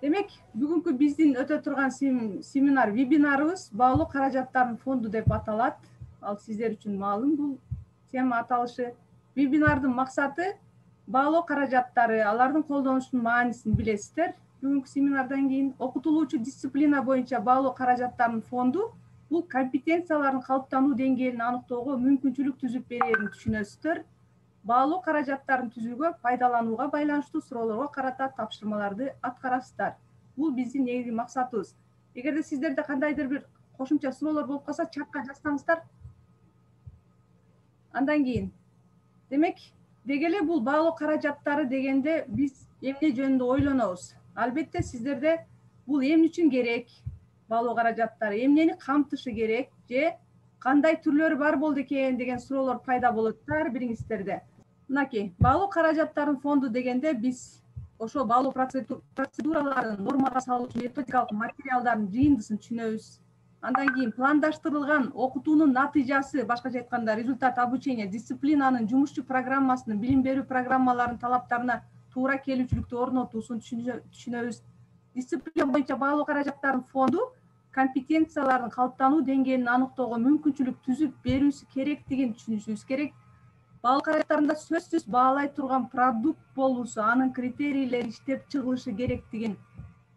Демек, бүгүнкү биздин өтө турган семинар, вебинарыбыз баалуу каражаттардын фонду деп аталат. Ал сиздер үчүн маалым бул тема аталышы. Вебинардын максаты баалуу каражаттары, алардын колдонушунун маанисин билесиздер. Бүгүнкү семинардан кийин окутулуучу дисциплина боюнча баалуу каражаттардын фонду бул компетенциялардын калыптануу деңгээлин аныктоого мүмкүнчүлүк түзүп берерин түшүнөсүздөр. Баалуу каражаттарын түзүүгө, пайдаланууга байланыштуу суроолорго карата тапшырмаларды аткарасыздар. Бул биздин негизги максатыбыз. Эгерде сиздерде кандайдыр бир кошумча суроолор болуп калса, чатка жазсаңыздар. Андан кийин, демек, деги эле бул баалуу каражаттары дегенде биз эмне жөнүндө ойлонобуз? Албетте сиздерде бул эмне үчүн керек? Баалуу каражаттары эмнени камтышы керек же кандай түрлөрү бар болду экен деген суроолор пайда болот ар бириңиздерде. Мынакей, баалуу каражаттардын фонду дегенде биз ошо баалуу процедуралардын нормага салуучу методикалык материалдардын жыйындысын түшүнөбүз. Андан кийин пландаштырылган окутуунун натыйжасы, башкача айтканда результат обучения, дисциплинанын жумушчу программасынын, билим берүү программаларынын талаптарына туура келүүчүлүктү орнотуусун түшүнөбүз. Дисциплина боюнча баалуу каражаттардын фонду компетенциялардын калыптануу деңгээлин аныктоого мүмкүнчүлүк түзүп берүүсү керектигин түшүнүшүбүз керек. Баалуу каражаттарында сөзсүз баалай турган продукт болуусу, анын критерийлери иштеп чыгылышы керектигин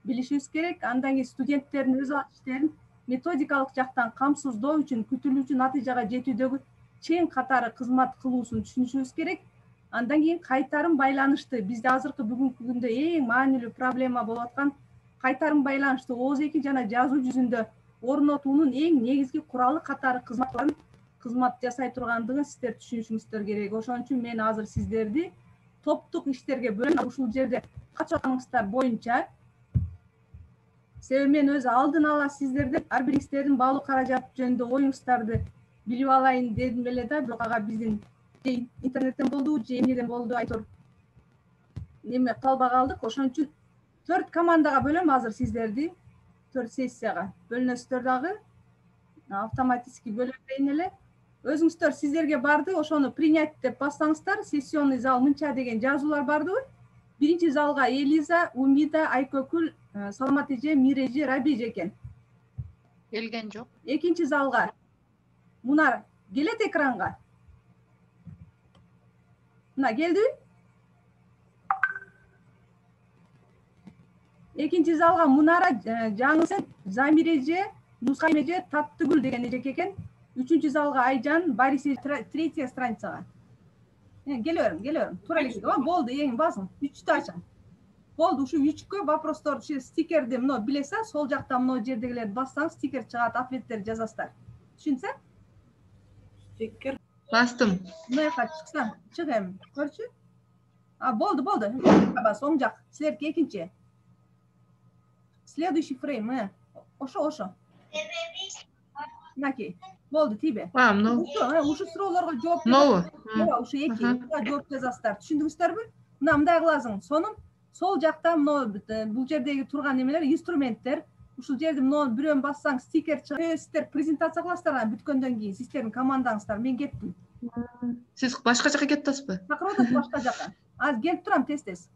билишибиз керек. Андан кийин студенттердин өз иштерин методикалык жактан камсыздоо үчүн күтүлүүчү натыйжага жетүүдөгү чейин катары кызмат кылуусун түшүнүшүбүз керек. Андан кийин кайтарым байланышты, бизде азыркы бүгүнкү күндө эң маанилүү проблема болуп аткан кайтарым байланышты ооз-эки жана жазуу жүзүндө орнотуунун эң негизги куралы катары кызмат жасай тургандыгын сиздер түшүнүшүңүздөр керек. Ошон үчүн мен азыр сиздерди топтук иштерге бөлүп, ушул жерде катышканыңыздар боюнча, себеби мен өзү алдын ала сиздердин ар бириңиздердин баалуу каражат жөнүндө оюңуздарды билип алайын дедим эле да, бирок ага биздин интернеттен болду, же эмнеден болду айтор неме калбай калдык. Ошон үчүн 4 командага бөлөм азыр сиздерди, 4 сессияга бөлүнөсүздөр дагы, автоматически бөлө берейин эле. Өзүңүздөр сиздерге барды, ошону принять деп бассаңыздар, сессионный зал мынча деген жазуулар бардыбы? Биринчи залга Элиза, Умида, Айкөкүл, Саламат эже, Мир эже, Раби эже экен. Келген жок. Экинчи залга Мунар келет экранга. Мына келдиби? Экинчи залга Мунара, Жаңысен, Замир эже, Нускайм эже, Таттыгүл деген эже экен. Үчүнчү залга Айжан, Борис эже, третья страницага. Келе бериң. Туура эле келди. Болду, эң басың. 3-тү ачың. Болду, ушу 3кө вопросторду стикерди мына билесиз, сол жакта мына жердегилерди бассаңыз стикер чыгат, ответтерди жазасыздар. Түшүнсөң? Стикер Бастым. Мына жака чыксаң, чык эми. Көрчү? Болду. Бас оң жак. Силердики экинчи. Следующий фрейм, ошо. Мынакей. Болду, тийбе? Ушу суроолорго жооп Ооба, ушу эки жооп жазасыздар. Түшүндүңүздөрбү? Мындай кыласың. Сонун сол жакта бул жердеги турган немелер, инструменттер. Ушул жерди бирөөнү бассаң стикер чыгат. Сиздер презентация кыласыздар бүткөндөн кийин, сиздердин командаңыздар. Мен кеттим. Сиз башка жака кетип атасызбы? Чакырып атат башка жака. Азыр келип турам тез.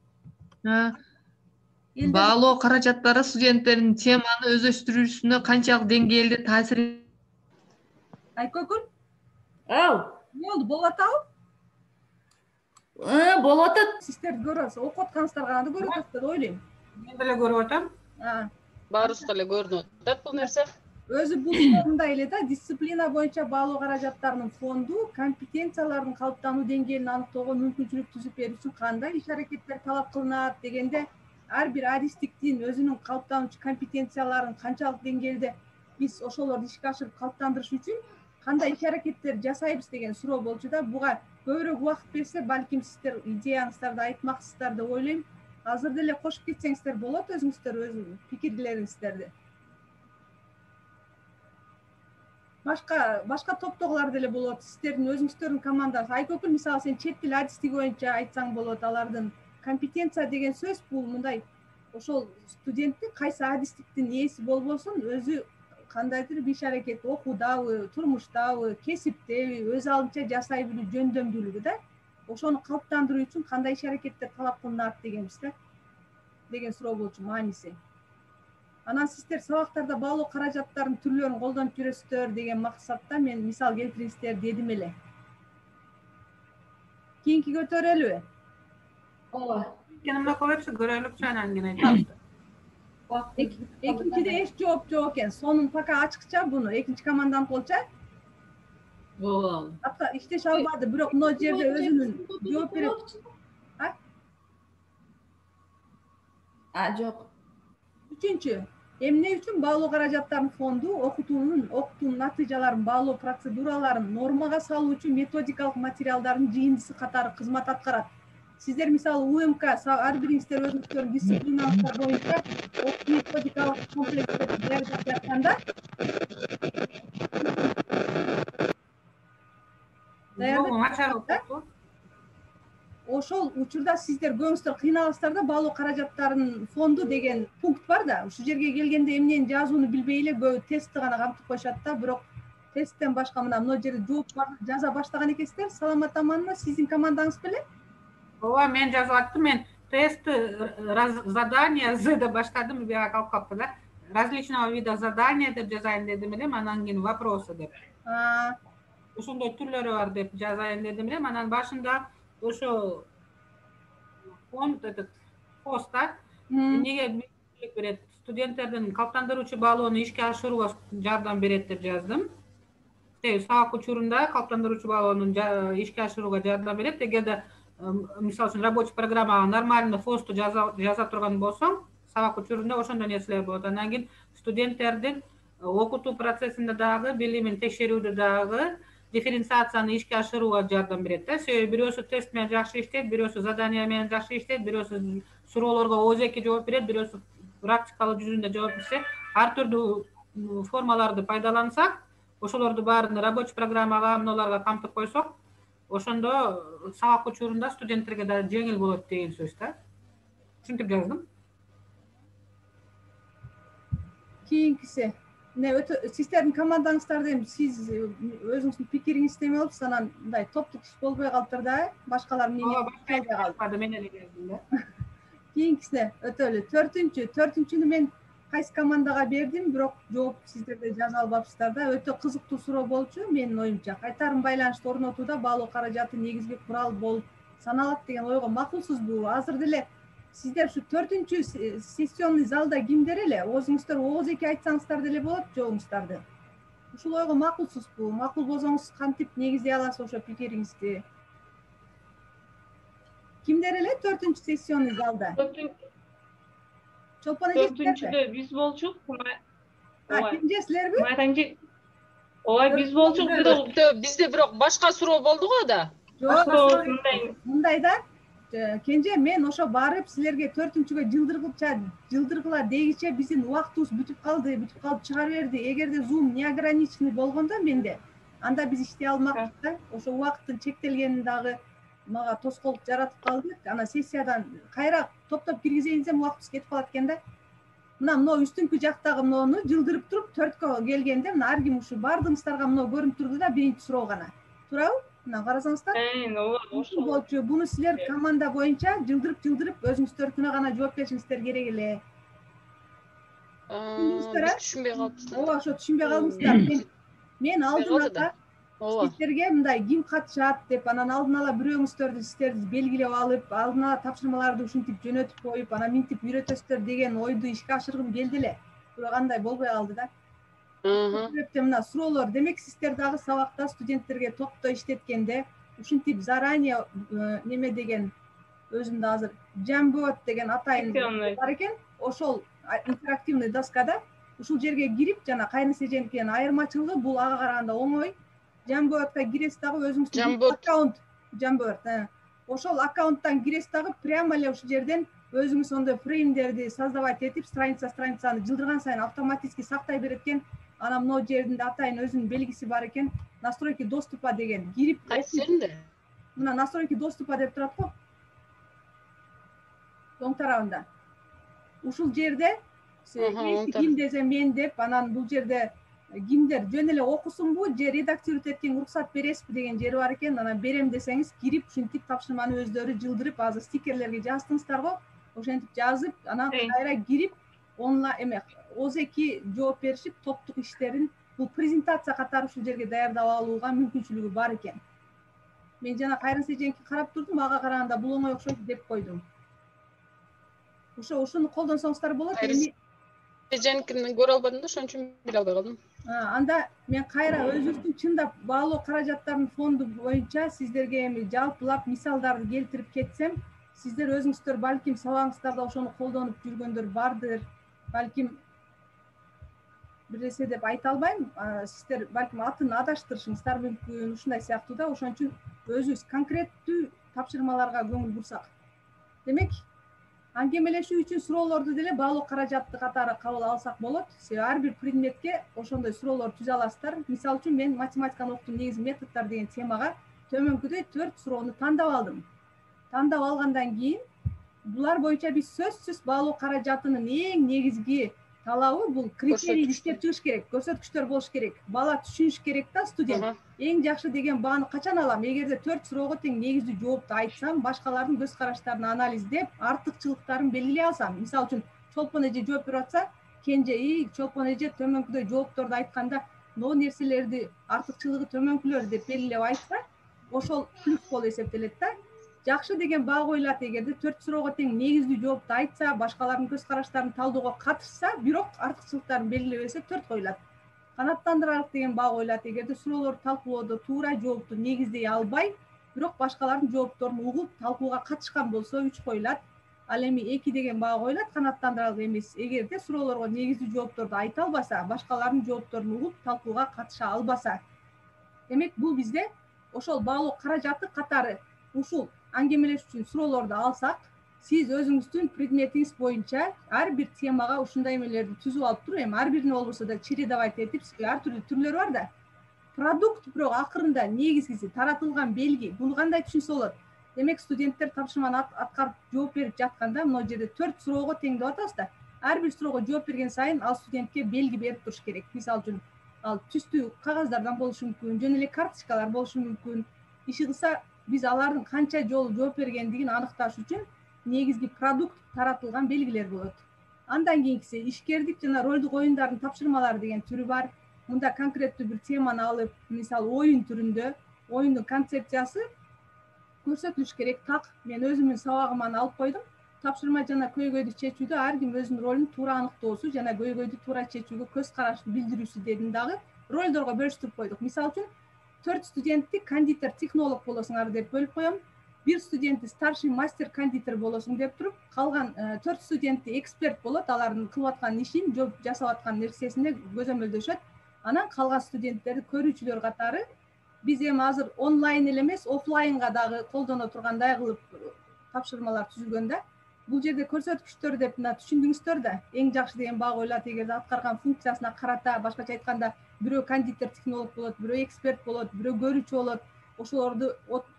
Баалоо каражаттары студенттердин теманы өздөштүрүүсүнө канчалык деңгээлде таасир? Айкөкүл? Болду, болуп атабы? Болуп атат. Сиздер көрүп атасыздар, окуп атканыңыздарга да көрүп атасыздар, ойлойм. Мен деле көрүп атам. Баарыбызга эле көрүнүп атат бул нерсе. Өзү бул мындай эле да, дисциплина боюнча баалуу каражаттардын фонду компетенциялардын калыптануу деңгээлин аныктоого мүмкүнчүлүк түзүп берүү үчүн кандай иш-аракеттер талап кылынат дегенде, ар бир аристиктин өзүнүн калыптануучу компетенцияларын канчалык деңгээлде биз ошолорду ишке ашырып калыптандырыш үчүн кандай иш-аракеттер жасайбыз деген суроо болчу да. Буга көбүрөөк убакыт берсе, балким сиздер идеяңыздарды айтмаксыздар деп ойлойм. Азыр деле кошуп кетсеңиздер болот, өзүңүздөр өз пикирлериңиздерди. башка топтогулар деле болот. Сиздердин өзүңүздөрдүн командаңыз. Айкөкүл мисалы сен чет тил адистиги боюнча айтсаң болот. Алардын компетенция деген сөз бул мындай ошол студенттин кайсы адистиктин ээси болбосун өзү кандайдыр bir иш аракет окуудабы, турмуштабы, кесиптеби өз алдынча жасай билүү жөндөмдүүлүгү да. Ошону калыптандыруу үчүн кандай иш аракеттер талап кылынат дегенбиз да. Деген суроо болчу мааниси. Анан сиздер сабактарда баалоо каражаттарынын түрлөрүн колдонуп жүрөсүздөр деген максатта мен мисал келтириңиздер дедим эле. Кийинки көтөрөлүбү? Ооба. Kenimle koyup görelip çaylan gene yaptı. Экинчиде эч жооп жок экен. Сонун пока ачыкча буну экинчи команданын болчу. Ооба. Атка иштеше албады, бирок мына жерде өзүнүн жооп берип. Жок. Үчүнчү, эмне үчүн баалоо каражаттарынын фонду окуутуунун натыйжаларын баалоо процедураларын нормага салуу үчүн методикалык материалдардын жыйындысы катары кызмат аткарат. Сиздер мисалы УМК ар бириңиздер өзүңүздөрдүн дисциплиналыктар боюнча методикалык комплекстерди даярдап жатканда ошол учурда сиздер көбүңүздөр кыйналасыздар да. Баалоо каражаттарынын фонду деген пункт бар да. Ушул жерге келгенде эмнени жазууну билбей эле көбү тестти гана камтып коюшат да. Бирок тесттен башка мына жерде жооп жаза баштаган экенсиздер. Саламат Аманова, сиздин командаңыз беле? Ооба, мен жазып аттым. Мен тест задания зда баштадым, бияга калып калыптыр да. Различного вида задания деп жазайын дедим эле, анан кийин вопросы деп. Ошондой түрлөрү бар деп жазайын дедим эле. Анан башында ошо фонд поста эмнеге мүмкүнчүлүк берет? Студенттердин калыптандыруучу баалоону ишке ашырууга жардам берет деп жаздым. Сабак учурунда калыптандыруучу баалоону ишке ашырууга жардам берет. Эгерде мисалы үчүн рабочий программага нормально фосту жаза турган болсоң, сабак учурунда ошондой нерселер болот. Андан кийин студенттердин окутуу процессинде дагы билимин текшерүүдө дагы дифференциацияны ишке ашырууга жардам берет да. Себеби бирөөсү тест менен жакшы иштейт, бирөөсү задания менен жакшы иштейт, бирөөсү суроолорго ооз-эки жооп берет, бирөөсү практикалык жүзүндө жооп берсе, ар түрдүү формаларды пайдалансак, ошолорду баарын рабочий программага, мыналарга камтып койсок, ошондо сабак учурунда студенттерге да жеңил болот деген сөз да. Ушинтип жаздым. Кийинкиси сиздердин командаңыздарда эми сиз өзүңүздүн пикириңизди эме болупсуз, анан мындай топтук иш болбой калыптыр да, башкалар эмне калды. Мен эле жаздым да. Кийинкисине өтөлү. Төртүнчүнү мен кайсы командага бердим, бирок жооп сиздерде жаза албапсыздар да. Өтө кызыктуу суроо болчу менин оюмча. Кайтарым байланышты орнотууда баалоо каражаты негизги курал болуп саналат деген ойго макулсузбу? Азыр деле сиздер ушу 4-чү сессионный залда кимдер эле? Өзүңүздөр ооз-эки айтсаңыздар деле болот жоогуңуздарды. Ушул ойго макулсузбу? Макул болсоңуз кантип негиздей аласыз ошо пикириңизди? Кимдер эле 4-чү сессионный залда? Чолпон эже Төртүнчүдө биз болчук. Кимде силерби? Майтаңжи. Ой, биз болчук. Бизде бирок башка суроо болду го да. Жок, мындай да. Кенже мен ошо барып силерге 4-чүгө жылдыргыла дегиче биздин убактыбыз бүтүп калды чыгара берди. Эгерде Zoom неограниченный болгондо менде, анда биз иштей алмакпыз да. Ошо убакыттын чектелгенин дагы мага тоскоолдук жаратып калды. Ана сессиядан кайра топтоп киргизейин десем убактыбыз кетип калат экен да. Мына үстүңкү жактагы муну жылдырып туруп 4кө келгенде мына ар ким ушу бардыгыңыздарга мына көрүнүп турду да, биринчи суроо гана. Туурабы? Мына карасаңыздар. Ошол болчу. Буну силер команда боюнча жылдырып өзүңүздөркүнө гана жооп беришиңиздер керек эле. Түшүнбөй калдым. Ооба, ошо түшүнбөй калдыңыздар. Мен алдын ала сиздерге мындай ким катышат деп, анан алдын ала бирөөңүздөрдү сиздерди белгилеп алып, алдын ала тапшырмаларды ушинтип жөнөтүп коюп, анан минтип үйрөтөсүздөр деген ойду ишке ашыргым келди эле. Бирок андай болбой калды да. Себептен мына суроолор, демек сиздер дагы сабакта студенттерге топто иштеткенде ушинтип заранее неме деген өзүмдө азыр Jamboard деген атайын бар экен. Ошол интерактивный доскада ушул жерге кирип, жана кайнысы эженкинен айырмачылыгы бул ага караганда оңой. Jamboardга киресиз дагы өзүңүздүн аккаунт Jamboard. Ошол аккаунттан киресиз дагы прямо эле ушул жерден өзүңүз ондой фреймдерди создавать этип, страницаны жылдырган сайын автоматически сактай берет экен. Анан мына жеринде атайын өзүнүн белгиси бар экен. Настройки доступа деген. Кирип Кайсы жеринде? мына настройки доступа деп турат го. Оң тарабында. Ушул жерде ким десе мен деп, анан бул жерде кимдер жөн эле окусунбу же редактировать эткенге уруксат бересизби деген жери бар экен. Анан берем десеңиз кирип ушинтип тапшырманы өздөрү жылдырып, азыр стикерлерге жаздыңыздар го. Ошентип жазып, анан кайра кирип онлайн ОЗЭКи жооп беришип, топтук иштерин бул презентация катары ушул жерге даярдап алууга мүмкүнчүлүгү бар экен. Мен жана Кайрын Сеженки карап турдум, ага караганда бул оңой окшойт деп койдум. Ушуну колдонсоңуздар болот. Сеженкини көрө албадым да, ошон үчүн биле албай калдым. Анда мен кайра өзүбүздүн чындап баалоо каражаттарынын фонду боюнча сиздерге эми жалпылап мисалдарды келтирип кетсем, сиздер өзүңүздөр балким сабагыңыздарда ошону колдонуп жүргөндөр бардыр. Балким бир нерсе деп айта албайм. Сиздер балким атын адаштырышыңыздар мүмкүн, ушундай сыяктуу да. Ошон үчүн өзүбүз конкреттүү тапшырмаларга көңүл бурсак. Демек, аңгемелешүү үчүн суроолорду деле баалоо каражаты катары кабыл алсак болот. Ар бир предметке ошондой суроолор түзө аласыздар. Мисалы үчүн мен математиканы окуттун негизи методдор деген темага төмөнкүдөй 4 суроону тандап алдым. Тандап алгандан кийин булар боюнча биз сөзсүз баалоо каражатынын эң негизги талабы бул критерий иштеп чыгыш керек, көрсөткүчтөр болуш керек. Бала түшүнүш керек да, студент. Эң жакшы деген бааны качан алам? Эгерде 4 суроого тең негиздүү жоопту айтсам, башкалардын көз караштарын анализдеп, артыкчылыктарын белгилей алсам. Мисалы үчүн Чолпон эже жооп берип атса, Кенже Чолпон эже төмөнкүдөй жоопторду айтканда, но нерселерди артыкчылыгы төмөнкүлөр деп белгилеп айтса, ошол плюс болуп эсептелет да. Жакшы деген баа коюлат. Эгерде 4 суроого тең негиздүү жоопту айтса, башкалардын көз караштарын талдоого катышса, бирок артыкчылыктарын белгилебесе 4 коюлат. Канааттандырарлык деген баа коюлат. Эгерде суроолорду талкуулоодо туура жоопту негиздей албай, бирок башкалардын жоопторун угуп талкууга катышкан болсо 3 коюлат. Ал эми 2 деген баа коюлат, канааттандырарлык эмес. Эгерде суроолорго негиздүү жоопторду айта албаса, башкалардын жоопторун угуп талкууга катыша албаса. Демек, бул бизде ошол баалоо каражаты катары ушул аңгемелеш үчүн суроолорду алсак, сиз өзүңүздүн предметиңиз боюнча ар бир темага ушундай эмелерди түзүп алып туруп, эми ар бирин болбосо да чередовать этип, ар түрдүү түрлөрү бар да. Продукт бирок акырында негизгиси таратылган белги. Буну кандай түшүнсө болот? Демек, студенттер тапшырманы аткарып жооп берип жатканда, мына жерде 4 суроого тең деп атабыз да. Ар бир суроого жооп берген сайын ал студентке белги берип туруш керек. Мисалы үчүн, ал түстүү кагаздардан болушу мүмкүн, жөн эле карточкалар болушу мүмкүн. Иши кылса, биз алардын канча жолу жооп бергендигин аныкташ үчүн негизги продукт таратылган белгилер болот. Андан кийинкиси ишкердик жана ролдук оюндардын тапшырмалары деген түрү бар. Мында конкреттүү бир теманы алып, мисалы оюн түрүндө, оюндун концепциясы көрсөтүлүш керек. Так, мен өзүмдүн сабагыман алып койдум. Тапшырма жана көйгөйдү чечүүдө ар ким өзүнүн ролун туура аныктоосу жана көйгөйдү туура чечүүгө көз карашты билдирүүсү дедим дагы. Ролдорго бөлүштүрүп койдук. Мисалы үчүн 4 студентти кондитер, технолог болосуңар деп бөлүп коем. 1 студентти старший мастер кондитер болосуң деп туруп, калган 4 студентти эксперт болот, алардын кылып аткан ишин, жасап аткан нерсесине көзөмөлдөшөт. Анан калган студенттерди көрүүчүлөр катары биз эми азыр онлайн эле эмес, офлайнга дагы колдоно тургандай кылып тапшырмалар түзүлгөн да. Бул жерде көрсөткүчтөр деп мына түшүндүңүздөр да. Эң жакшы деген баа коюлат, эгерде аткарган функциясына карата, башкача айтканда, бирөө кондитер, технолог болот, бирөө эксперт болот, бирөө көрүүчү болот. Ошолорду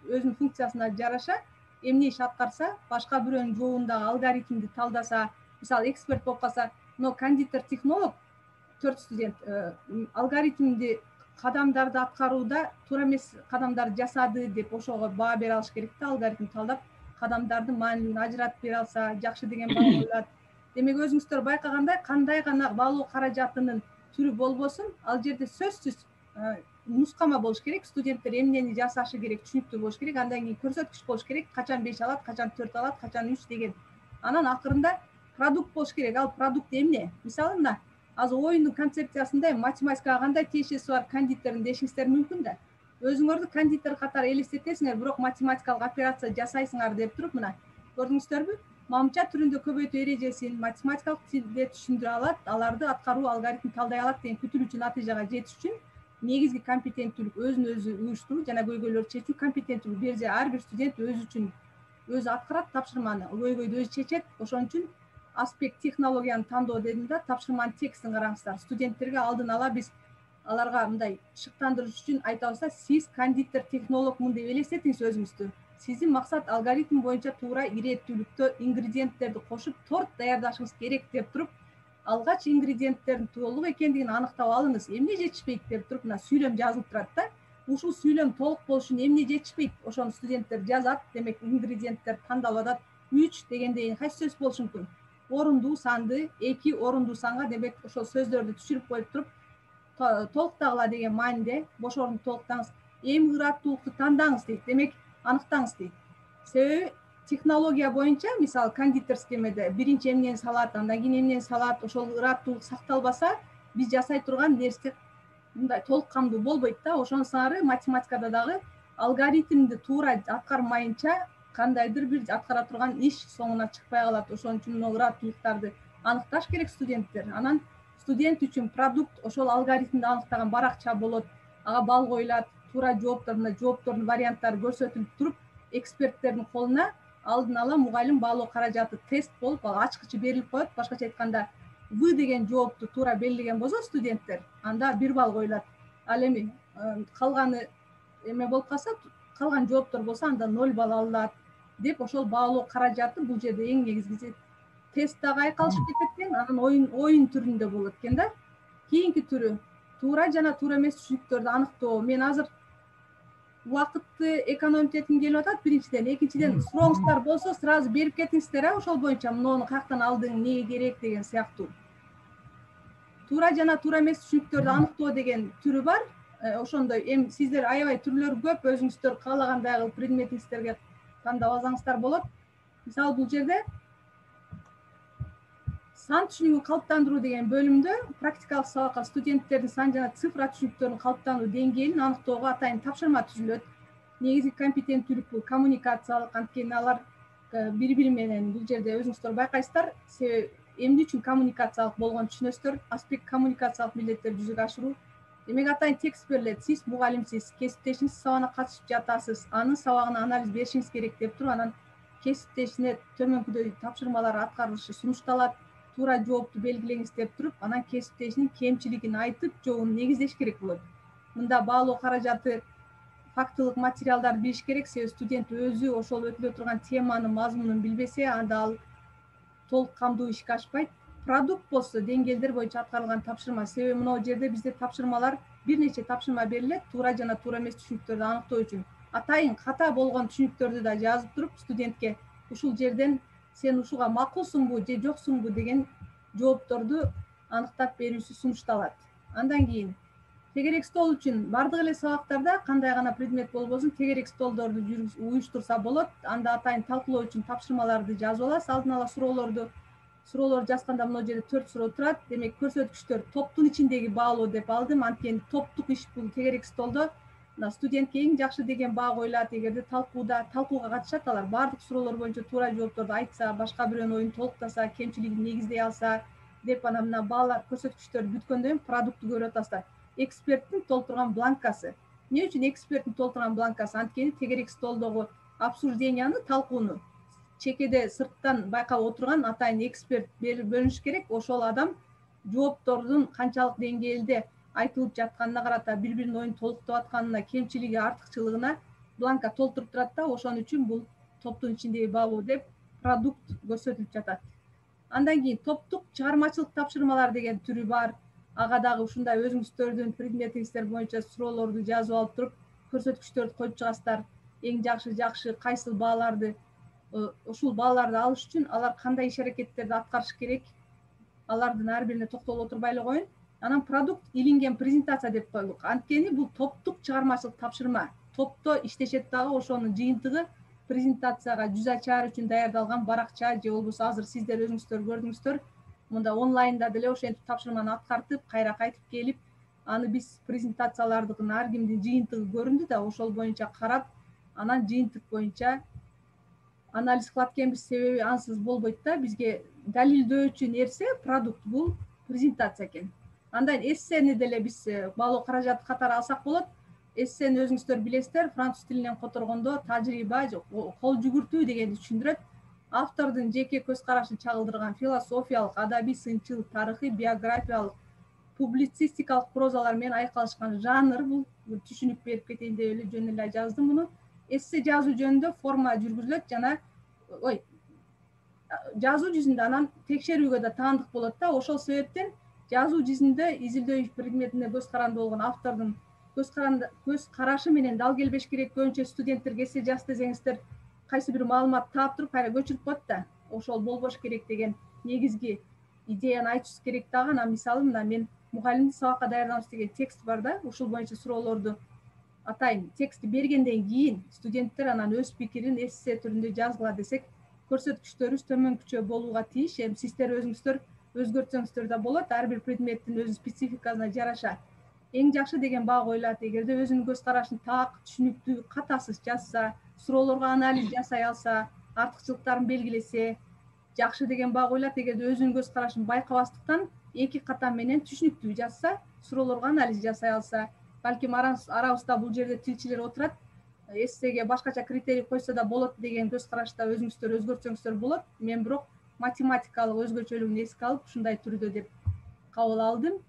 өзүнүн функциясына жараша эмне иш аткарса, башка бирөөнүн жообундагы алгоритмди талдаса, мисалы эксперт болуп калса, но кондитер, технолог 4 студент алгоритмди кадамдарды аткарууда туура эмес кадамдарды жасады деп ошого баа бере алыш керек да, алгоритм талдап кадамдардын маанилүүлүгүн ажыратып бере алса, жакшы деген баа коюлат. Демек, өзүңүздөр байкагандай, кандай гана баалоо каражатынын түрү болбосун, ал жерде сөзсүз нускама болуш керек. Студенттер эмнени жасашы керек, түшүнүктүү болуш керек. Андан кийин көрсөткүч болуш керек. Качан 5 алат, качан 4 алат, качан 3 деген. Анан акырында продукт болуш керек. Ал продукт эмне? Мисалы, мына азыр оюндун концепциясында математикага кандай тиешеси бар кондитерин дешиңиздер мүмкүн да. Өзүңөрдү кондитер катары элестетесиңер, бирок математикалык операция жасайсыңар деп туруп, мына көрдүңүздөрбү? Мамча түрүндө көбөйтүү эрежесин математикалык тилде түшүндүрө алат, аларды аткаруу алгоритм талдай алат деген күтүлүүчү натыйжага жетиш үчүн негизги компетенттүүлүк өзүн өзү уюштуруу жана көйгөйлөрдү чечүү компетенттүүлүк. Берже ар бир студент өзү үчүн өзү аткарат тапшырманы, көйгөйдү өзү чечет. Ошон үчүн аспект технологияны тандоо дедим да, тапшырманын текстин караңыздар. Студенттерге алдын ала биз аларга мындай шыктандырыш үчүн айтабызда, сиз кондитер технологмун деп элестетиңиз өзүңүздү. Сиздин максат алгоритм боюнча туура иреттүүлүктө ингредиенттерди кошуп торт даярдашыңыз керек деп туруп, алгач ингредиенттердин толук экендигин аныктап алыңыз. Эмне жетишпейт деп туруп мына сүйлөм жазылып турат да. Ушул сүйлөм толук болуш үчүн эмне жетишпейт? Ошону студенттер жазат. Демек ингредиенттер тандалып атат. 3 дегендей кайсы сөз болушу мүмкүн? Орундуу санды, 2 орундуу санга, демек ошол сөздөрдү түшүрүп коюп туруп, толуктагыла деген мааниде бош орунду толуктаңыз. Эми ыраттуулукту тандаңыз дейт. Демек аныктаңыз дейт. Себеби технология боюнча, мисалы кондитерский эмеде биринчи эмнени салат, андан кийин эмнени салат, ошол ыраттуулук сакталбаса, биз жасай турган нерсе мындай толук камдуу болбойт да. Ошону сыңары математикада дагы алгоритмди туура аткармайынча кандайдыр бир аткара турган иш соңуна чыкпай калат. Ошон үчүн ыраттуулуктарды аныкташ керек студенттер. Анан студент үчүн продукт ошол алгоритмди аныктаган баракча болот. Ага бал коюлат, туура жооптордун варианттары көрсөтүлүп туруп, эксперттердин колуна алдын ала мугалим баалоо каражаты тест болуп, ачкычы берилип коет. Башкача айтканда, В деген жоопту туура белгилеген болсо студенттер, анда 1 балл коюлат. Ал эми калганы эме болуп калса, калган жооптор болсо анда 0 балл алынат деп ошол баалоо каражаты бул жерде эң негизгиси. Тест дагы айкалышып кетет экен, анан оюн түрүндө болот экен да. Кийинки түрү туура жана туура эмес түшүнүктөрдү аныктоо. Мен азыр убакытты экономить этким келип атат биринчиден. Экинчиден, сурооңуздар болсо сразу берип кетиңиздер, ошол боюнча муну каяктан алдың, эмнеге керек деген сыяктуу. Туура жана туура эмес түшүнүктөрдү аныктоо деген түрү бар. Ошондой эми сиздер аябай түрлөрү көп, өзүңүздөр каалагандай кылып предметиңиздерге тандап алсаңыздар болот. Мисалы бул жерде сан түшүнүгүн калыптандыруу деген бөлүмдө практикалык сабакка студенттердин сан жана цифра түшүнүктөрүнүн калыптануу деңгээлин аныктоого атайын тапшырма түзүлөт. Негизги компетенттүүлүк бул коммуникациялык, анткени алар бири-бири менен бул жерде өзүңүздөр байкайсыздар, себеби эмне үчүн коммуникациялык болгонун түшүнөсүздөр. Аспект коммуникациялык милдеттерди жүзөгө ашыруу. Демек атайын текст берилет. Сиз мугалимсиз, кесиптешиңиз сабагына катышып жатасыз, анын сабагына анализ беришиңиз керек деп туруп, анан кесиптешине төмөнкүдөй тапшырмалар аткарылышы сунушталат. Туура жоопту белгилеңиз деп туруп, анан кесиптешинин кемчилигин айтып, жообун негиздеш керек болот. Мында баалоо каражаты, фактылык материалдарды билиш керек, себеби студент өзү ошол өтүлө турган теманын мазмунун билбесе, анда ал толук камдуу ишке ашпайт. Продукт болсо деңгээлдер боюнча аткарылган тапшырма. Себеби мына жерде бизде тапшырмалар, бир нече тапшырма берилет, туура жана туура эмес түшүнүктөрдү аныктоо үчүн. Атайын ката болгон түшүнүктөрдү да жазып туруп, студентке ушул жерден сен ушуга макулсуңбу же жоксуңбу деген жоопторду аныктап берүүсү сунушталат. Андан кийин тегерек стол үчүн бардык эле сабактарда кандай гана предмет болбосун, тегерек столдорду уюштурса болот. Анда атайын талкуулоо үчүн тапшырмаларды жазып аласыз, алдын ала суроолор жазганда мына жерде 4 суроо турат. Демек көрсөткүчтөр топтун ичиндеги баалоо деп алдым, анткени топтук иш бул тегерек столдо студентке эң жакшы деген баа коюлат. Эгерде талкууга катышат, алар баардык суроолор боюнча туура жоопторду айтса, башка бирөөнүн оюн толуктаса, кемчилигин негиздей алса деп, анан мына баалар, көрсөткүчтөр бүткөндөн кийин продукту көрүп атасыздар. Эксперттин толтурган бланкасы. Эмне үчүн эксперттин толтурган бланкасы? Анткени тегерек столдогу обсужденияны, талкууну чекеде сырттан байкап отурган атайын эксперт бөлүнүш керек. Ошол адам жооптордун канчалык деңгээлде айтылып жатканына карата, бири-биринин оюн толуктап атканына, кемчилиги, артыкчылыгына бланка толтуруп турат да. Ошон үчүн бул топтун ичиндеги баалоо деп продукт көрсөтүлүп жатат. Андан кийин топтук чыгармачылык тапшырмалар деген түрү бар. Ага дагы ушундай өзүңүздөрдүн предметиңиздер боюнча суроолорду жазып алып туруп, көрсөткүчтөрдү коюп чыгасыздар. Эң жакшы кайсыл бааларды, ушул бааларды алыш үчүн алар кандай иш аракеттерди аткарыш керек, алардын ар бирине токтолуп отурбай эле коеюн. Анан продукт илинген презентация деп коелук. Анткени бул топтук чыгармачылык тапшырма. Топто иштешет дагы, ошонун жыйынтыгы презентацияга жүз ачаар үчүн даярдалган баракча, же болбосо азыр сиздер өзүңүздөр көрдүңүздөр, мында онлайнда деле ошентип тапшырманы аткартып, кайра кайтып келип, аны биз презентациялардын ар кимдин жыйынтыгы көрүндү да, ошол боюнча карап, анан жыйынтык боюнча анализ кылат экенбиз. Себеби ансыз болбойт да. Бизге далилдөө үчүн нерсе продукт бул презентация экен. Андан эссени деле биз баалоо каражаты катары алсак болот. Эссени өзүңүздөр билесиздер, француз тилинен которгондо тажрыйба, кол жүгүртүү дегенди түшүндүрөт. автордун жеке көз карашын чагылдырган философиялык, адабий, сынчыл, тарыхый, биографиялык, публицистикалык прозалар менен айкалышкан жанр. Бул түшүнүк берип кетейин деп эле жөн эле жаздым муну. Эссе жазуу жөнүндө форма жүргүзүлөт жана жазуу жүзүндө анан текшерүүгө да таандык болот да. Ошол себептен жазуу жүзүндө изилдөө предметине көз каранды болгон автордун көз карашы менен дал келбеш керек. Көбүнчө студенттерге эссе жаз десеңиздер кайсы бир маалымат таап туруп кайра көчүрүп коет да. Ошол болбош керек деген негизги идеяны айтышыбыз керек дагы. Анан мисалы мына мен мугалимдик сабакка даярданабыз деген текст бар да. Ушул боюнча суроолорду атайын. Текстти бергенден кийин студенттер анан өз пикирин эссе түрүндө жазгыла десек, көрсөткүчтөрүбүз төмөнкүчө болууга тийиш. Эми сиздер өзүңүздөр өзгөртсөңүздөр да болот. Ар бир предметтин өзүнүн спецификасына жараша эң жакшы деген баа коюлат. Эгерде өзүнүн көз карашын так, түшүнүктүү, катасыз жазса, суроолорго анализ жасай алса, артыкчылыктарын белгилесе, жакшы деген баа коюлат. Эгерде өзүнүн көз карашын байкабастыктан эки катам менен түшүнүктүү жазса, суроолорго анализ жасай алса, балким арабызда бул жерде тилчилер отурат, эссеге башкача критерий койсо да болот деген көз карашта өзүңүздөр өзгөртсөңүздөр болот. Мен бирок математикалык өзгөчөлүгүн эске алып ушундай түрдө деп кабыл алдым.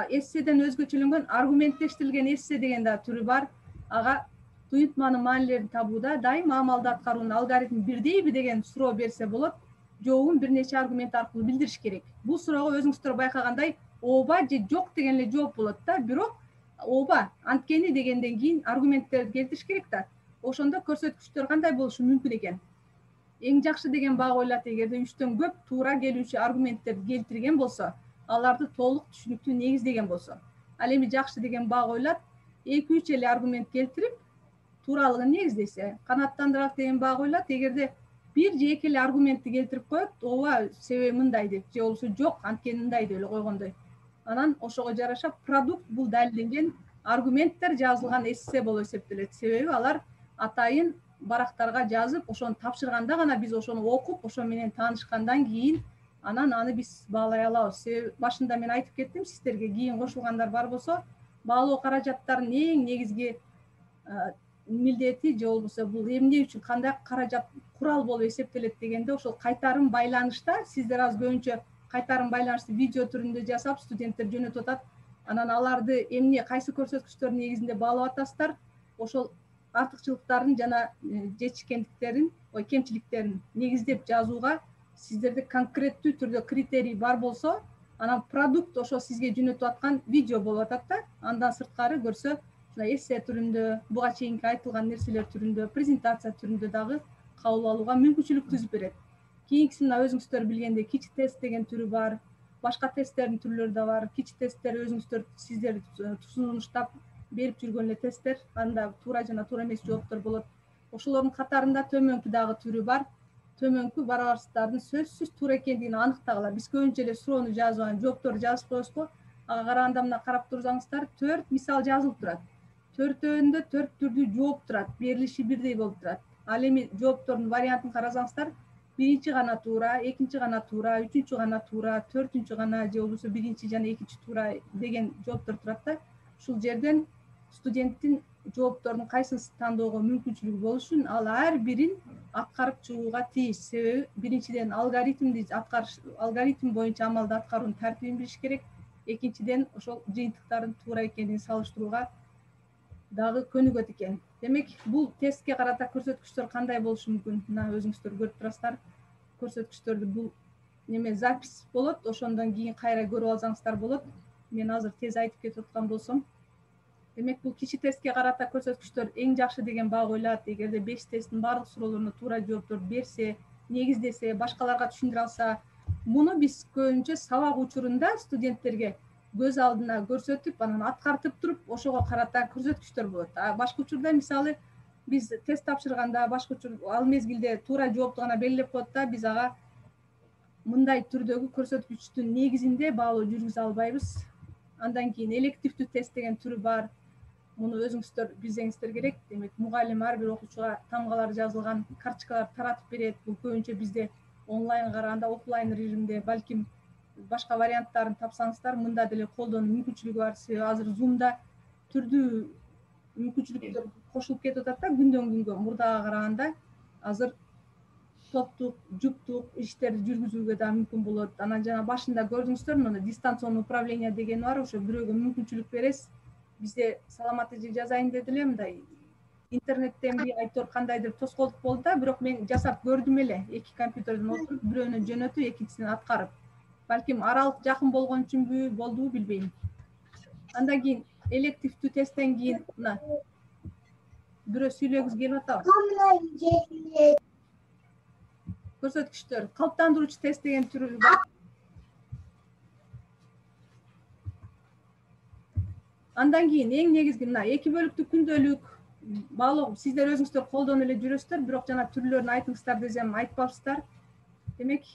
Эсседен өзгөчөлөнгөн аргументтештирилген эссе деген да түрү бар. Ага туюнтманын маанилерин табууда дайыма амалды аткаруунун алгоритми бирдейби деген суроо берсе болот. Жообун бир нече аргумент аркылуу билдириш керек. Бул суроого өзүңүздөр байкагандай ооба же жок деген эле жооп болот да. Бирок ооба, анткени дегенден кийин аргументтерди келтириш керек да. Ошондо көрсөткүчтөр кандай болушу мүмкүн экен? Эң жакшы деген баа коюлат. Эгерде 3төн көп туура келүүчү аргументтерди келтирген болсо, аларды толук түшүнүктүү негиздеген болсо. Ал эми жакшы деген баа коюлат. 2-3 эле аргумент келтирип, тууралыгын негиздесе. Канааттандыралык деген баа коюлат. Эгерде 1 же 2 эле аргументти келтирип коет, ооба, себеби мындай деп, же болбосо жок, анткени мындай деп эле койгондой. Анан ошого жараша продукт бул далилденген аргументтер жазылган эссе болуп эсептелет. Себеби алар атайын барактарга жазып, ошону тапшырганда гана биз ошону окуп, ошо менен таанышкандан кийин анан аны биз баалай алабыз. Себеби башында мен айтып кеттим сиздерге, кийин кошулгандар бар болсо, баалоо каражаттарынын эң негизги милдети же болбосо бул эмне үчүн кандай каражат курал болуп эсептелет дегенде, ошол кайтарым байланышта сиздер азыр көбүнчө кайтарым байланышты видео түрүндө жасап студенттер жөнөтүп атат. Анан аларды эмне, кайсы көрсөткүчтөрдүн негизинде баалап атасыздар. Ошол артыкчылыктарын жана жетишкендиктерин, кемчиликтерин негиздеп жазууга сиздерде конкреттүү түрдө критерий бар болсо, анан продукт ошо сизге жөнөтүп аткан видео болуп атат да. Андан сырткары көрсө, эссе түрүндө, буга чейинки айтылган нерселер түрүндө, презентация түрүндө дагы кабыл алууга мүмкүнчүлүк түзүп берет. Кийинкиси мына өзүңүздөр билгендей кичи тест деген түрү бар. Башка тесттердин түрлөрү да бар. Кичи тесттер өзүңүздөр сиздер сунуштап берип жүргөн эле тесттер. Анда туура жана туура эмес жооптор болот. Ошолордун катарында төмөнкү дагы түрү бар. Төмөнкү барабарчылыктардын сөзсүз туура экендигин аныктагыла. Биз көбүнчө эле суроону жазып анан жоопторду жазып коебузго. Ага караганда мына карап турсаңыздар 4 мисал жазылып турат. 4-өндө 4 түрдүү жооп турат. Берилиши бирдей болуп турат. Ал эми жооптордун вариантын карасаңыздар, биринчи гана туура, экинчи гана туура, үчүнчү гана туура, төртүнчү гана же болбосо биринчи жана экинчи туура деген жооптор турат да. Ушул жерден студенттин жооптордун кайсысын тандоого мүмкүнчүлүгү болушун, ал ар бирин аткарып чыгууга тийиш. Себеби биринчиден алгоритм боюнча амалды аткаруунун тартибин билиш керек. Экинчиден ошол жыйынтыктардын туура экенин салыштырууга дагы көнүгөт экен. Демек, бул тестке карата көрсөткүчтөр кандай болушу мүмкүн? Мына өзүңүздөр көрүп турасыздар. Көрсөткүчтөрдү бул неме запись болот, ошондон кийин кайра көрүп алсаңыздар болот. Мен азыр тез айтып кетип аткан болсом. Демек, бул кичи тестке карата көрсөткүчтөр эң жакшы деген баа коюлат. Эгерде 5 тесттин баардык суроолоруна туура жооптор берсе, негиздесе, башкаларга түшүндүрө алса, муну биз көбүнчө сабак учурунда студенттерге көз алдына көрсөтүп, анан аткартып туруп, ошого карата көрсөткүчтөр болот. Башка учурда мисалы биз тест тапшырганда, башка учур ал мезгилде туура жоопту гана белгилеп коет да, биз ага мындай түрдөгү көрсөткүчтүн негизинде баалоо жүргүзө албайбыз. Андан кийин элективдүү тест деген түрү бар. Муну өзүңүздөр билсеңиздер керек. Демек, мугалим ар бир окуучуга тамгалар жазылган карточкалар таратып берет. Бул көбүнчө бизде онлайн караганда офлайн режимде, балким башка варианттарын тапсаңыздар, мында деле колдонуу мүмкүнчүлүгү бар. Себеби азыр Zoom'да түрдүү мүмкүнчүлүктөр кошулуп кетип атат да күндөн күнгө. Мурдага караганда азыр топтук жуптук иштерди жүргүзүүгө да мүмкүн болот. Анан жана башында көрдүңүздөр, мына дистанционный управление деген бар, ошо бирөөгө мүмкүнчүлүк бересиз. Бизде саламатты же жазайын деди эле, мындай интернеттен би айтор кандайдыр тоскоолдук болду да, бирок мен жасап көрдүм эле. Эки компьютерден отуруп, бирөөнү жөнөтүп, экинчисин аткарып. Балким аралык жакын болгон үчүнбү, болдубу билбейм. Андан кийин элективдүү тесттен кийин мына бирөө сүйлөгүз келип атабы? Көрсөткүчтөр, калыптандыруучу тест деген түрү бар. Андан кийин эң негизги мына 2 бөлүктүү күндөлүк баалоо сиздер өзүңүздөр колдонуп эле жүрөсүздөр, бирок жана түрлөрүн айтыңыздар десем айтпапсыздар. Демек,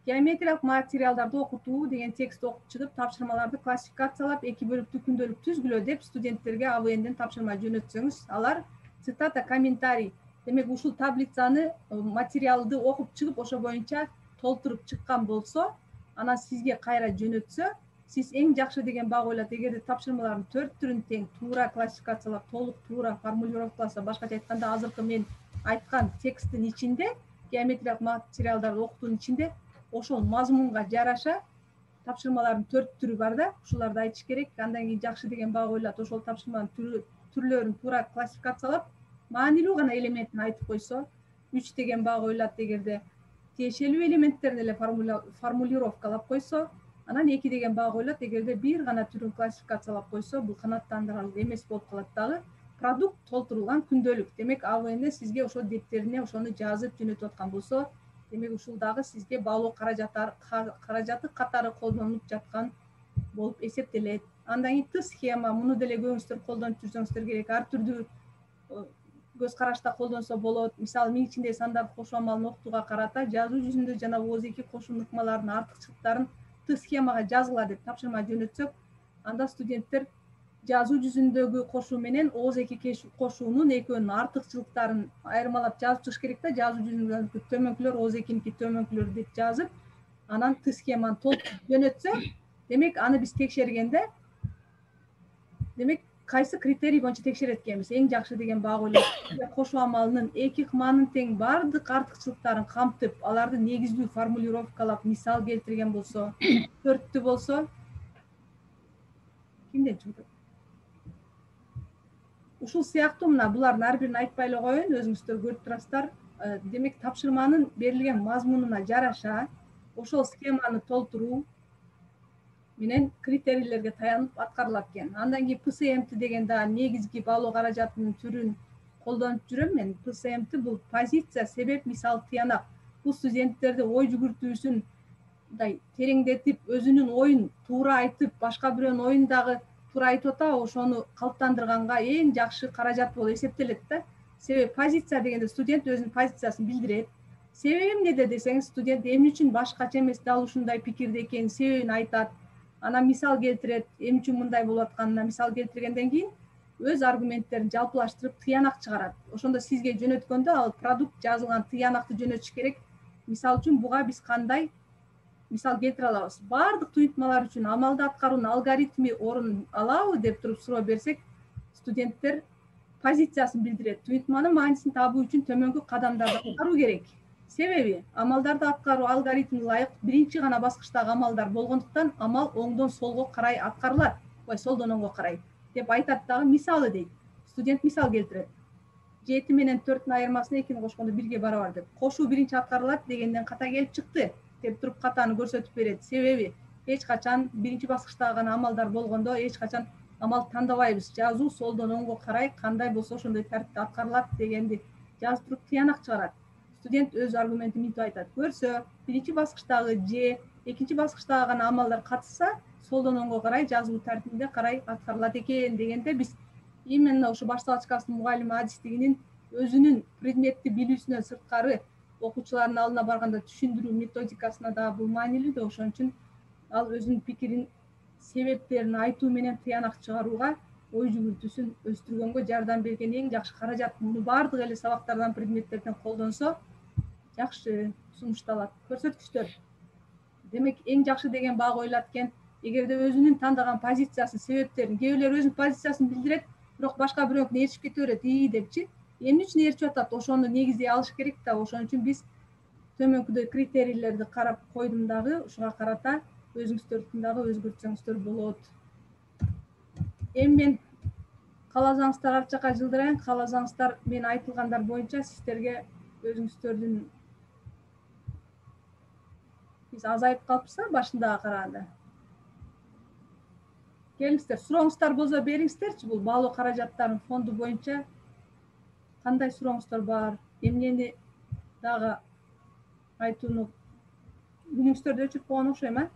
геометриялык материалдарды окутуу деген текст окуп чыгып, тапшырмаларды классификациялап 2 бөлүктүү күндөлүк түзгүлө деп студенттерге АВНден тапшырма жөнөтсөңүз, алар цитата, комментарий. Демек, ушул таблицаны, материалды окуп чыгып, ошо боюнча толтуруп чыккан болсо, анан сизге кайра жөнөтсө, сиз эң жакшы деген баа ойлоп, эгерде тапшырмалардын 4 түрүн тең туура классификациялап, толук туура формулировкаласа, башкача айтканда, азыркы мен айткан тексттин ичинде, геометриялык материалдарды окутуунун ичинде, ошол мазмунга жараша тапшырмалардын 4 түрү бар да, ушуларды айтыш керек. Андан кийин жакшы деген баа ойлоп, ошол тапшырманын түрлөрүн туура классификациялап, маанилүү гана элементин айтып койсо, 3 деген баа ойлоп, эгерде тиешелүү элементтерин эле формулировкалап койсо, анан 2 деген баа ойлоп, эгерде бир гана түрүн классификациялап койсо, бул канааттандырарлык эмес болуп калат дагы. Продукт толтурулган күндөлүк. Демек, АВН сизге ошо дептерине ошону жазып жөнөтүп аткан болсо, демек ушул дагы сизге баалоо каражаты катары колдонулуп жаткан болуп эсептелет. Андан кийин Т схема, муну деле көбүңүздөр колдонуп жүрсөңүздөр керек. Ар түрдүү көз карашта колдонсо болот. Мисалы, миң ичиндеги сандарды кошуу амалын окутууга карата жазуу жүзүндө жана ооз-2 кошуу ыкмаларынын артыкчылыктарын Т схемага жазгыла деп тапшырма жөнөтсөк, анда студенттер жазуу жүзүндөгү кошуу менен ооз-2 кошуунун экөөнүн артыкчылыктарын айырмалап жазып чыгыш керек да. Жазуу жүзүндөгү төмөнкүлөр, ооз-2ники төмөнкүлөр деп жазып, анан Т схеманы толтуруп жөнөтсө, демек аны биз текшергенде, демек кайсы критерий боюнча текшерет экенбиз? Эң жакшы деген баа ойлоп, кошуу амалынын эки ыкманын тең бардык артыкчылыктарын камтып, аларды негиздүү формулировкалап, мисал келтирген болсо, 4түү болсо, кимден чыгып? Ушул сыяктуу мына булардын ар бирин айтпай эле коеюн, өзүңүздөр көрүп турасыздар. Демек, тапшырманын берилген мазмунуна жараша ошол схеманы толтуруу менен критерийлерге таянып аткарылат экен. Андан кийин ПСМТ деген да негизги баалоо каражатынын түрүн колдонуп жүрөм мен. ПСМТ бул позиция, себеп, мисал, тыянак. Бул студенттерди ой жүгүртүүсүн мындай тереңдетип, өзүнүн оюн туура айтып, башка бирөөнүн оюн дагы туура айтып атабы, ошону калыптандырганга эң жакшы каражат болуп эсептелет да. Себеби позиция дегенде студент өзүнүн позициясын билдирет. Себеби эмнеде десеңиз, студент эмне үчүн башкача эмес, дал ушундай пикирде экенин себебин айтат. Анан мисал келтирет, эмне үчүн мындай болуп атканына мисал келтиргенден кийин өз аргументтерин жалпылаштырып тыянак чыгарат. Ошондо сизге жөнөткөндө ал продукт жазылган тыянакты жөнөтүш керек. Мисал үчүн буга биз кандай мисал келтире алабыз? Бардык туюнтмалар үчүн амалды аткаруунун алгоритми орун алабы деп туруп суроо берсек, студенттер позициясын билдирет. Туюнтманын маанисин табуу үчүн төмөнкү кадамдарды аткаруу керек. Себеби амалдарды аткаруу алгоритми ылайык биринчи гана баскычтагы амалдар болгондуктан, амал оңдон солго карай аткарылат. Ой, солдон оңго карай деп айтат дагы, мисалы дейт. Студент мисал келтирет. 7 менен 4-түн айырмасына 2-ни кошкондо 1-ге барабар деп. Кошуу биринчи аткарылат дегенден ката келип чыкты деп туруп катаны көрсөтүп берет. Себеби эч качан биринчи баскычтагы гана амалдар болгондо эч качан амал тандабайбыз. Жазуу солдон оңго карай кандай болсо ошондой тартипте аткарылат дегенди жазып туруп тыянак чыгарат. Студент өз аргументин мынтип айтат. Көрсө, биринчи баскычтагы же экинчи баскычтагы гана амалдар катышса, солдон оңго карай жазуу тартибинде карай аткарылат экен дегенде, биз именно ушу башталачкасынын мугалими адистигинин өзүнүн предметти билүүсүнөн сырткары окуучулардын алдына барганда түшүндүрүү методикасына да бул маанилүү да. Ошон үчүн ал өзүнүн пикирин, себептерин айтуу менен тыянак чыгарууга, ой жүгүртүүсүн өстүргөнгө жардам берген эң жакшы каражат. Муну баардык эле сабактардан, предметтерден колдонсо жакшы сунушталат. Көрсөткүчтөр. Демек, эң жакшы деген баа коюлат экен. Эгерде өзүнүн тандаган позициясын, себептерин, кээ бирлер өзүнүн позициясын билдирет, бирок башка бирөөнүн ээрчип кете берет, депчи. Эмне үчүн ээрчип атат? Ошону негиздей алыш керек да. Ошон үчүн биз төмөнкүдөй критерийлерди карап койдум дагы, ушуга карата өзүңүздөрдүн дагы өзгөртсөңүздөр болот. Эми мен кааласаңыздар ар жака жылдырайын, кааласаңыздар мен айтылгандар боюнча сиздерге өзүңүздөрдүн биз азайып калыппыз башындага караганда. Келиңиздер, сурооңуздар болсо бериңиздерчи, бул баалоо каражаттарынын фонду боюнча кандай сурооңуздар бар, эмнени дагы айтууну күнүңүздөрдү өчүрүп койгон окшойм, а?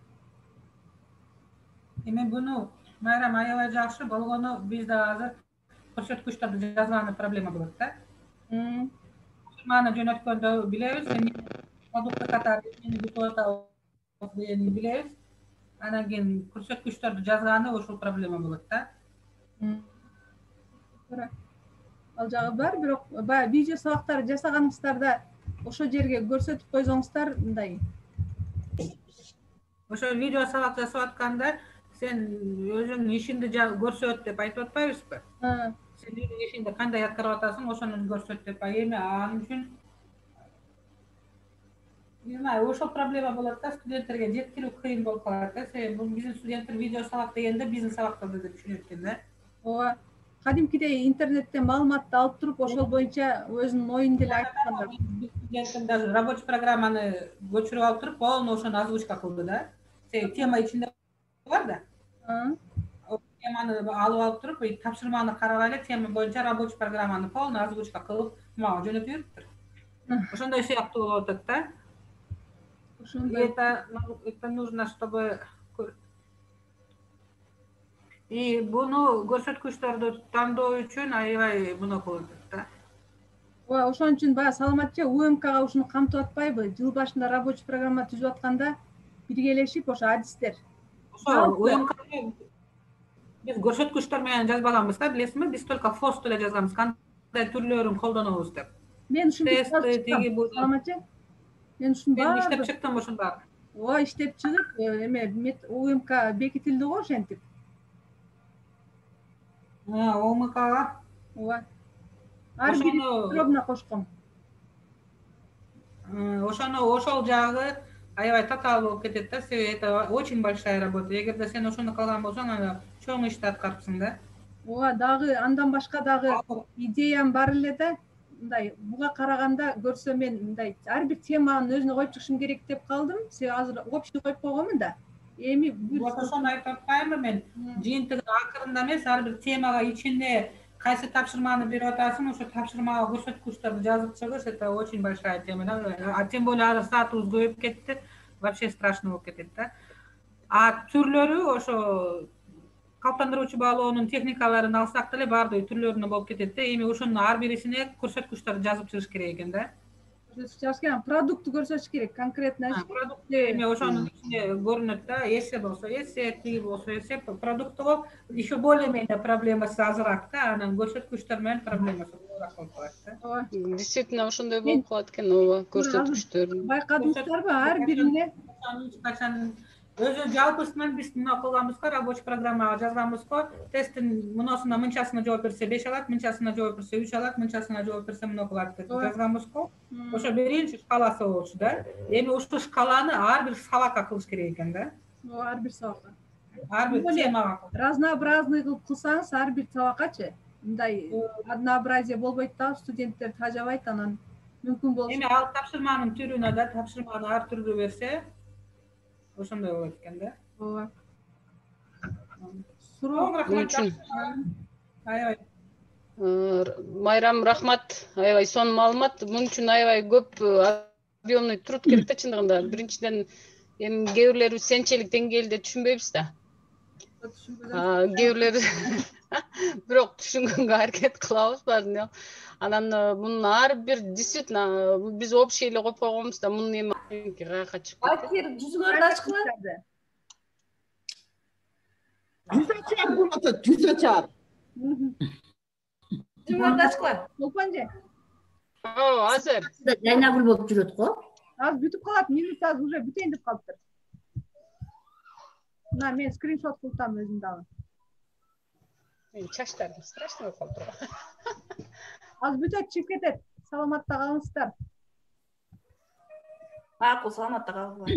Эми буну Майрам аябай жакшы болгону бизде азыр көрсөткүчтөрдү жазганы проблема болот да. Тапшырманы жөнөткөндө билебиз, продукты катары эмнени бүтүп атабыз дегенди билебиз. Анан кийин көрсөткүчтөрдү жазганы ошол проблема болот да. Ал жагы бар, бирок баягы видео сабактарды жасаганыңыздарда ошол жерге көрсөтүп койсоңуздар мындай. Ошо видео сабак жасап атканда сен өзүңдүн ишиңди көрсөт деп айтып атпайбызбы? Сен өзүңдүн ишиңди кандай аткарып атасың, ошону көрсөт деп. Эми ал үчүн ошол проблема болот да, студенттерге жеткирүү кыйын болуп калат да. Себеби бул биздин студенттер видео сабак дегенде биздин сабактарды деп түшүнөт экен да. Ооба. Кадимкидей интернеттен маалыматты алып туруп, ошол боюнча өзүнүн оюн деле айткандар. Студентим даже рабочий программаны көчүрүп алып туруп, полный ошону озвучка кылды да. Себеби тема ичинде бар да. Теманы алып алып туруп, тапшырманы карабай эле тема боюнча рабочий программаны полный озвучка кылып мага жөнөтүп бериптир. Ошондой сыяктуу болуп атат да. Это нужно, чтобы и буну көрсөткүчтөрдү тандоо үчүн аябай муну болуп атат да. Ооба, ошон үчүн баягы саламатчы УМКга ушуну камтып атпайбы? Жыл башында рабочий программа түзүп атканда биргелешип ошо адистер. Ошо УМКга биз көрсөткүчтөр менен жазбаганбыз да, билесизби? Биз только ФОС эле жазганбыз, кандай түрлөрүн колдонобуз деп. Мен ушуну саламатчы. Мен ушуну баары иштеп чыктым ушун баары. Ооба, иштеп чыгып, эме УМК бекитилди го ошентип. УМКга? Ооба. Ар бир подробно кошком. Ошол жагы аябай татаал болуп кетет да, себеби это очень большая работа. Эгерде сен ошону кылган болсоң, аны чоң ишти аткарыпсың да. Ооба, дагы андан башка дагы идеям бар эле да. Мындай буга караганда көрсө мен мындай ар бир теманын өзүнө коюп чыгышым керек деп калдым. Себеби азыр общий коюп койгонмун да. Эми ошону айтып атпаймынбы мен? Жыйынтыгы акырында эмес, ар бир темага ичинде кайсы тапшырманы берип атасың, ошо тапшырмага көрсөткүчтөрдү жазып чыгыш, это очень большая тема да. А тем более азыр саатыбыз көбөйүп кетти, вообще страшно болуп кетет да. А түрлөрү ошо калыптандыруучу баалоонун техникаларын алсак деле баардыгы түрлөрүнө болуп кетет да. Эми ошонун ар бирисине көрсөткүчтөрдү жазып чыгыш керек экен да. Продуктты көрсөтүш керек, конкретно. Эми ошонун ичинде көрүнөт да, эссе болсо эссе, тиги болсо эссе, продукту еще более-менее проблемасы азыраак да, анан көрсөткүчтөр менен проблемасы көбүрөөк болуп калат да. Действительно ошондой болуп калат экен, ооба, көрсөткүчтөр. Байкадыңыздарбы, ар бирине өзү жалпысынан биз мына кылганбызго, рабочий программага жазганбызго, тесттин мыносуна мынчасына жооп берсе 5 алат, мынчасына жооп берсе 3 алат, мынчасына жооп берсе мына кылат деп жазганбызго. Ошо биринчи шкаласы болчу да. Эми ушул шкаланы ар бир сабакка кылыш керек экен да. Ар бир сабакка. Ар бир темага. Разнообразный кылып кылсаңыз, ар бир сабаккачы мындай однообразие болбойт да, студенттер тажабайт, анан мүмкүн болсо. Эми ал тапшырманын түрүнө да тапшырманы ар түрдүү берсе, ошондой болот экен да. Ооба. Аябай. Майрам, рахмат. Аябай сонун маалымат. Мун үчүн аябай көп объемный труд керек да чындыгында. Биринчиден эми кээ бирлерибиз сенчелик деңгээлде түшүнбөйбүз да. Кээ бирлери бирок түшүнгөнгө аракет кылабыз баарын. Анан мунун ар бир действительно биз общий эле коюп койгонбуз да, мунун эми каяка чыгып кетти. Акир жүзүңөрдү ачкыла. Жүз ачар. Жүзүңөрдү ачкыла. Болпонже. Азыр. Жайнагүл болуп жүрөт го. Азыр бүтүп калат, минут азыр уже бүтөйүн деп калыптыр. Мына мен скриншот кылтам өзүм дагы. Чачтарым страшно болуп калды. Азыр бүтөт, чыгып кетет. Саламатта калыңыздар. Макул, саламатта калгыла.